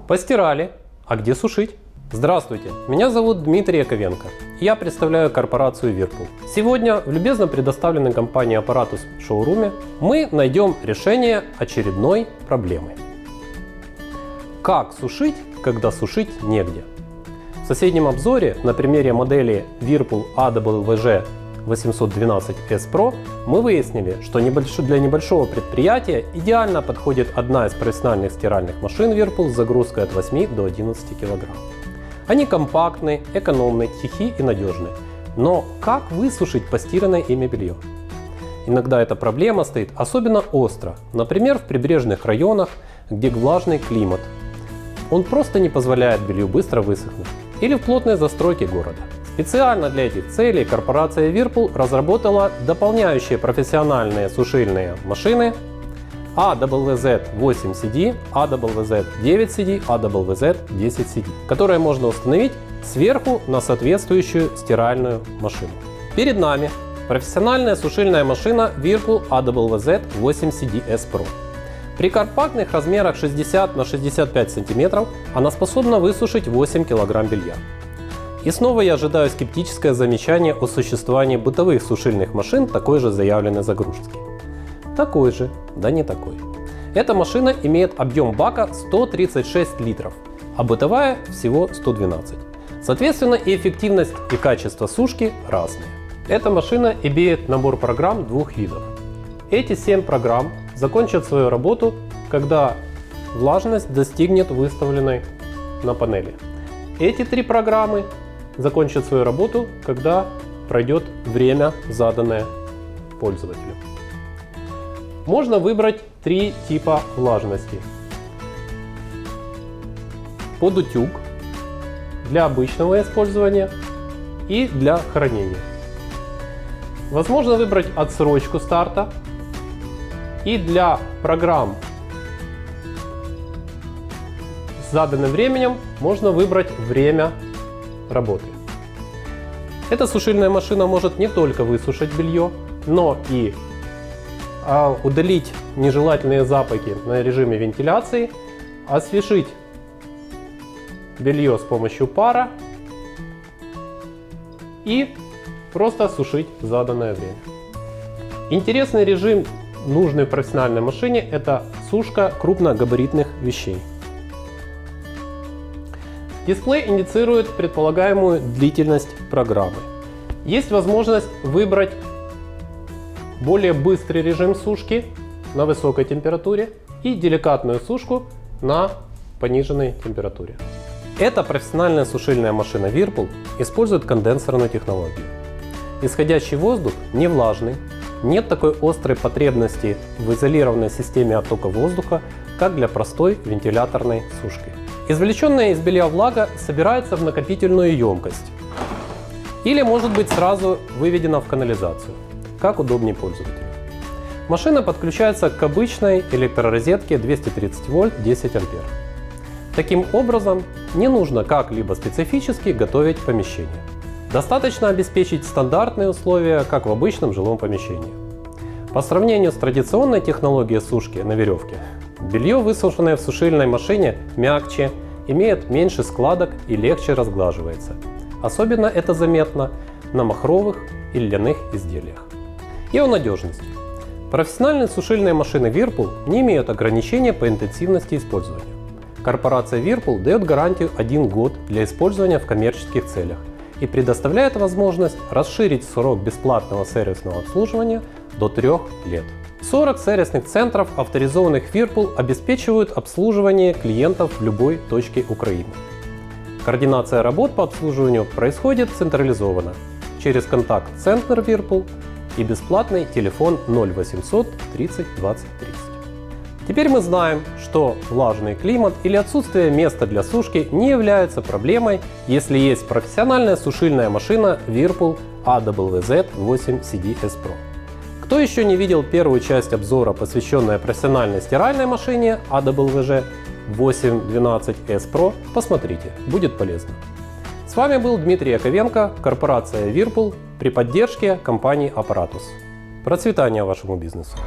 Постирали, а где сушить? Здравствуйте, меня зовут Дмитрий Яковенко. Я представляю корпорацию Whirlpool. Сегодня в любезно предоставленной компанией Apparatus шоуруме мы найдем решение очередной проблемы. Как сушить, когда сушить негде? В соседнем обзоре на примере модели Whirlpool AWVG 812S Pro мы выяснили, что для небольшого предприятия идеально подходит одна из профессиональных стиральных машин Whirlpool с загрузкой от 8 до 11 кг. Они компактны, экономны, тихи и надежны. Но как высушить постиранное ими белье? Иногда эта проблема стоит особенно остро, например, в прибрежных районах, где влажный климат. Он просто не позволяет белью быстро высохнуть. Или в плотной застройке города. Специально для этих целей корпорация Whirlpool разработала дополняющие профессиональные сушильные машины AWZ-8CD, AWZ-9CD, AWZ-10CD, которые можно установить сверху на соответствующую стиральную машину. Перед нами профессиональная сушильная машина Whirlpool AWZ-8CD-S Pro. При компактных размерах 60 на 65 см она способна высушить 8 кг белья. И снова я ожидаю скептическое замечание о существовании бытовых сушильных машин такой же заявленной загрузки. Такой же, да не такой. Эта машина имеет объем бака 136 литров, а бытовая всего 112. Соответственно, и эффективность, и качество сушки разные. Эта машина имеет набор программ двух видов. Эти 7 программ закончат свою работу, когда влажность достигнет выставленной на панели. Эти 3 программы закончат свою работу, когда пройдет время, заданное пользователю. Можно выбрать 3 типа влажности. Под утюг, для обычного использования и для хранения. Возможно выбрать отсрочку старта. И для программ с заданным временем можно выбрать время работы. Эта сушильная машина может не только высушить белье, но и удалить нежелательные запахи на режиме вентиляции, освежить белье с помощью пара и просто сушить в заданное время. Интересный режим, нужный в профессиональной машине, это сушка крупногабаритных вещей. Дисплей индицирует предполагаемую длительность программы. Есть возможность выбрать более быстрый режим сушки на высокой температуре и деликатную сушку на пониженной температуре. Эта профессиональная сушильная машина Whirlpool использует конденсерную технологию. Исходящий воздух не влажный, нет такой острой потребности в изолированной системе оттока воздуха, как для простой вентиляторной сушки. Извлеченная из белья влага собирается в накопительную емкость или может быть сразу выведена в канализацию, как удобнее пользователю. Машина подключается к обычной электророзетке 230 вольт 10 ампер. Таким образом, не нужно как-либо специфически готовить помещение. Достаточно обеспечить стандартные условия, как в обычном жилом помещении. По сравнению с традиционной технологией сушки на веревке, белье, высушенное в сушильной машине, мягче, имеет меньше складок и легче разглаживается. Особенно это заметно на махровых и льняных изделиях. И о надежности. Профессиональные сушильные машины Whirlpool не имеют ограничения по интенсивности использования. Корпорация Whirlpool дает гарантию 1 год для использования в коммерческих целях и предоставляет возможность расширить срок бесплатного сервисного обслуживания до 3 лет. 40 сервисных центров, авторизованных Whirlpool, обеспечивают обслуживание клиентов в любой точке Украины. Координация работ по обслуживанию происходит централизованно через контакт-центр Whirlpool и бесплатный телефон 0800 30 20 30. Теперь мы знаем, что влажный климат или отсутствие места для сушки не является проблемой, если есть профессиональная сушильная машина Whirlpool AWZ-8CD-S Pro. Кто еще не видел первую часть обзора, посвященную профессиональной стиральной машине AWVG-812S Pro, посмотрите, будет полезно. С вами был Дмитрий Яковенко, корпорация Whirlpool при поддержке компании Apparatus. Процветания вашему бизнесу!